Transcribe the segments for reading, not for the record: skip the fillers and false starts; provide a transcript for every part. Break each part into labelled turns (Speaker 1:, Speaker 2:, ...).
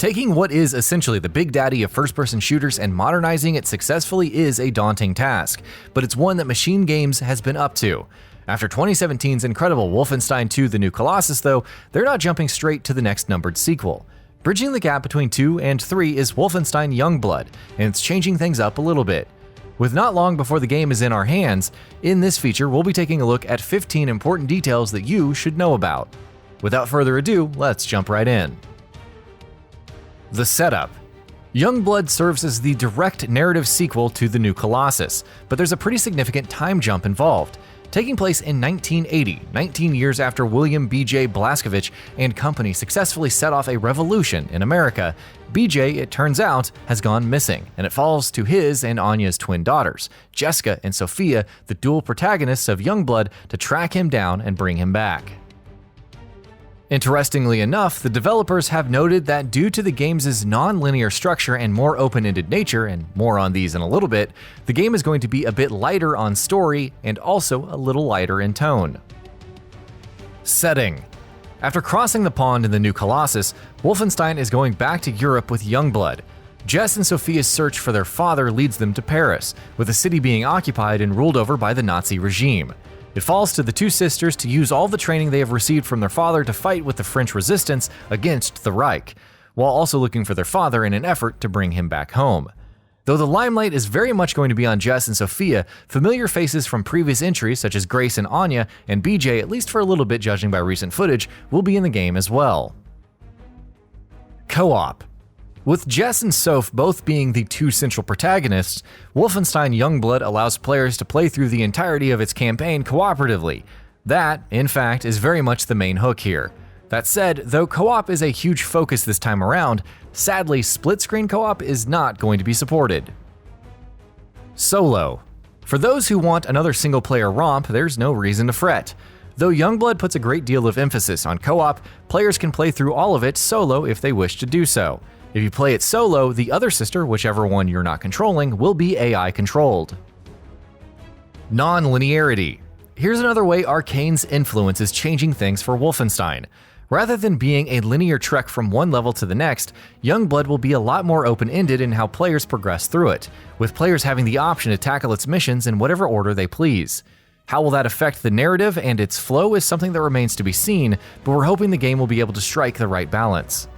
Speaker 1: Taking what is essentially the big daddy of first-person shooters and modernizing it successfully is a daunting task, but it's one that MachineGames has been up to. After 2017's incredible Wolfenstein 2: The New Colossus, though, they're not jumping straight to the next numbered sequel. Bridging the gap between 2 and 3 is Wolfenstein Youngblood, and it's changing things up a little bit. With not long before the game is in our hands, in this feature we'll be taking a look at 15 important details that you should know about. Without further ado, let's jump right in. The setup. Youngblood serves as the direct narrative sequel to The New Colossus, but there's a pretty significant time jump involved. Taking place in 1980, 19 years after William B.J. Blazkowicz and company successfully set off a revolution in America, BJ, it turns out, has gone missing, and it falls to his and Anya's twin daughters, Jessica and Sophia, the dual protagonists of Youngblood, to track him down and bring him back. Interestingly enough, the developers have noted that due to the game's non-linear structure and more open-ended nature, and more on these in a little bit, the game is going to be a bit lighter on story and also a little lighter in tone. Setting. After crossing the pond in The New Colossus, Wolfenstein is going back to Europe with Youngblood. Jess and Sophia's search for their father leads them to Paris, with the city being occupied and ruled over by the Nazi regime. It falls to the two sisters to use all the training they have received from their father to fight with the French resistance against the Reich, while also looking for their father in an effort to bring him back home. Though the limelight is very much going to be on Jess and Sophia, familiar faces from previous entries such as Grace and Anya and BJ, at least for a little bit judging by recent footage, will be in the game as well. Co-op. With Jess and Soph both being the two central protagonists, Wolfenstein Youngblood allows players to play through the entirety of its campaign cooperatively. That, in fact, is very much the main hook here. That said, though co-op is a huge focus this time around, sadly split-screen co-op is not going to be supported. Solo. For those who want another single-player romp, there's no reason to fret. Though Youngblood puts a great deal of emphasis on co-op, players can play through all of it solo if they wish to do so. If you play it solo, the other sister, whichever one you're not controlling, will be AI controlled. Non-linearity. Here's another way Arcane's influence is changing things for Wolfenstein. Rather than being a linear trek from one level to the next, Youngblood will be a lot more open-ended in how players progress through it, with players having the option to tackle its missions in whatever order they please. How will that affect the narrative and its flow is something that remains to be seen, but we're hoping the game will be able to strike the right balance.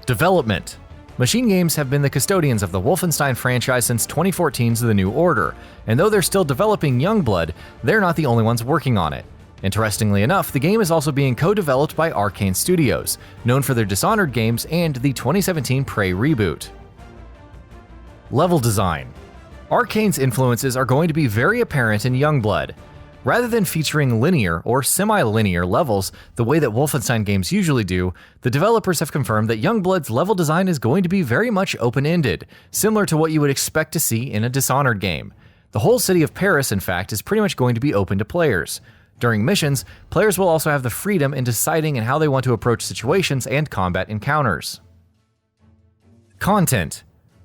Speaker 1: Development. MachineGames have been the custodians of the Wolfenstein franchise since 2014's The New Order, and though they're still developing Youngblood, they're not the only ones working on it. Interestingly enough, the game is also being co-developed by Arcane Studios, known for their Dishonored games and the 2017 Prey reboot. Level design. Arcane's influences are going to be very apparent in Youngblood. Rather than featuring linear or semi-linear levels the way that Wolfenstein games usually do, the developers have confirmed that Youngblood's level design is going to be very much open-ended, similar to what you would expect to see in a Dishonored game. The whole city of Paris, in fact, is pretty much going to be open to players. During missions, players will also have the freedom in deciding how they want to approach situations and combat encounters. Content.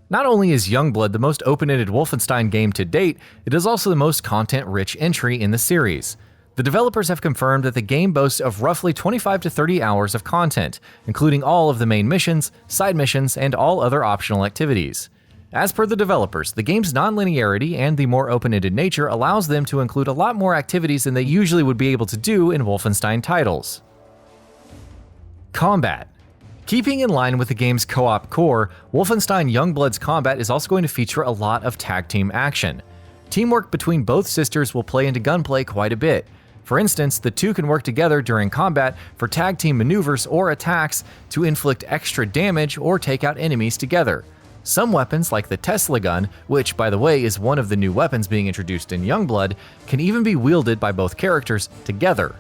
Speaker 1: Not only is Youngblood the most open-ended Wolfenstein game to date, it is also the most content-rich entry in the series. The developers have confirmed that the game boasts of roughly 25 to 30 hours of content, including all of the main missions, side missions, and all other optional activities. As per the developers, the game's non-linearity and the more open-ended nature allows them to include a lot more activities than they usually would be able to do in Wolfenstein titles. Combat. Keeping in line with the game's co-op core, Wolfenstein Youngblood's combat is also going to feature a lot of tag team action. Teamwork between both sisters will play into gunplay quite a bit. For instance, the two can work together during combat for tag team maneuvers or attacks to inflict extra damage or take out enemies together. Some weapons, like the Tesla gun, which by the way is one of the new weapons being introduced in Youngblood, can even be wielded by both characters together.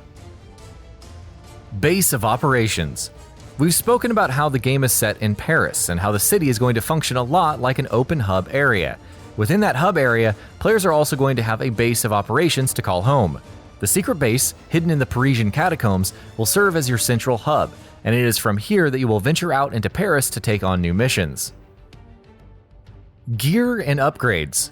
Speaker 1: Base of operations. We've spoken about how the game is set in Paris and how the city is going to function a lot like an open hub area. Within that hub area, players are also going to have a base of operations to call home. The secret base, hidden in the Parisian catacombs, will serve as your central hub, and it is from here that you will venture out into Paris to take on new missions. Gear and upgrades.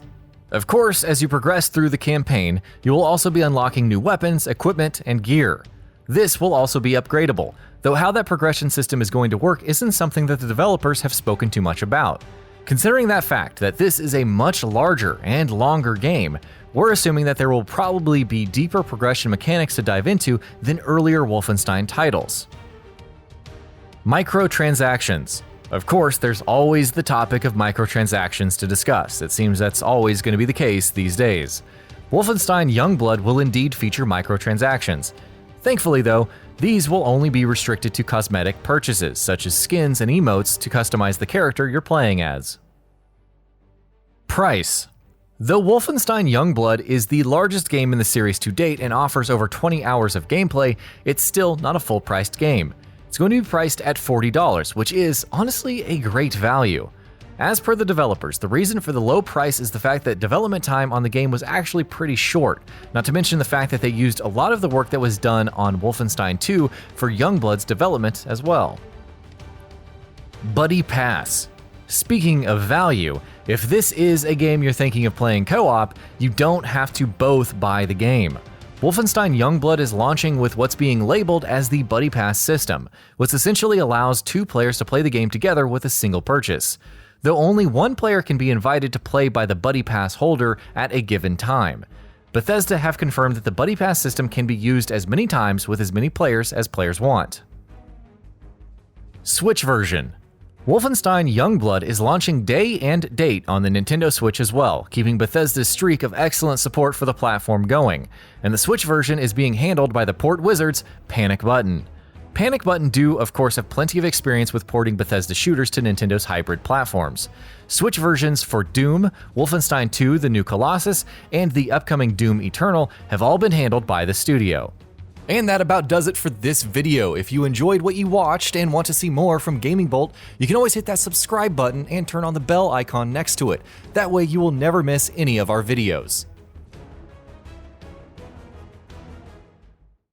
Speaker 1: Of course, as you progress through the campaign, you will also be unlocking new weapons, equipment, and gear. This will also be upgradable, though how that progression system is going to work isn't something that the developers have spoken too much about. Considering that fact that this is a much larger and longer game, we're assuming that there will probably be deeper progression mechanics to dive into than earlier Wolfenstein titles. Microtransactions. Of course, there's always the topic of microtransactions to discuss. It seems that's always going to be the case these days. Wolfenstein Youngblood will indeed feature microtransactions. Thankfully though, these will only be restricted to cosmetic purchases, such as skins and emotes to customize the character you're playing as. Price. Though Wolfenstein Youngblood is the largest game in the series to date and offers over 20 hours of gameplay, it's still not a full-priced game. It's going to be priced at $40, which is honestly a great value. As per the developers, the reason for the low price is the fact that development time on the game was actually pretty short, not to mention the fact that they used a lot of the work that was done on Wolfenstein 2 for Youngblood's development as well. Buddy Pass. Speaking of value, if this is a game you're thinking of playing co-op, you don't have to both buy the game. Wolfenstein Youngblood is launching with what's being labeled as the Buddy Pass system, which essentially allows two players to play the game together with a single purchase. Though only one player can be invited to play by the Buddy Pass holder at a given time. Bethesda have confirmed that the Buddy Pass system can be used as many times with as many players as players want. Switch version. Wolfenstein Youngblood is launching day and date on the Nintendo Switch as well, keeping Bethesda's streak of excellent support for the platform going, and the Switch version is being handled by the port wizards Panic Button. Panic Button do, of course, have plenty of experience with porting Bethesda shooters to Nintendo's hybrid platforms. Switch versions for Doom, Wolfenstein 2 The New Colossus, and the upcoming Doom Eternal have all been handled by the studio. And that about does it for this video. If you enjoyed what you watched and want to see more from Gaming Bolt, you can always hit that subscribe button and turn on the bell icon next to it. That way you will never miss any of our videos.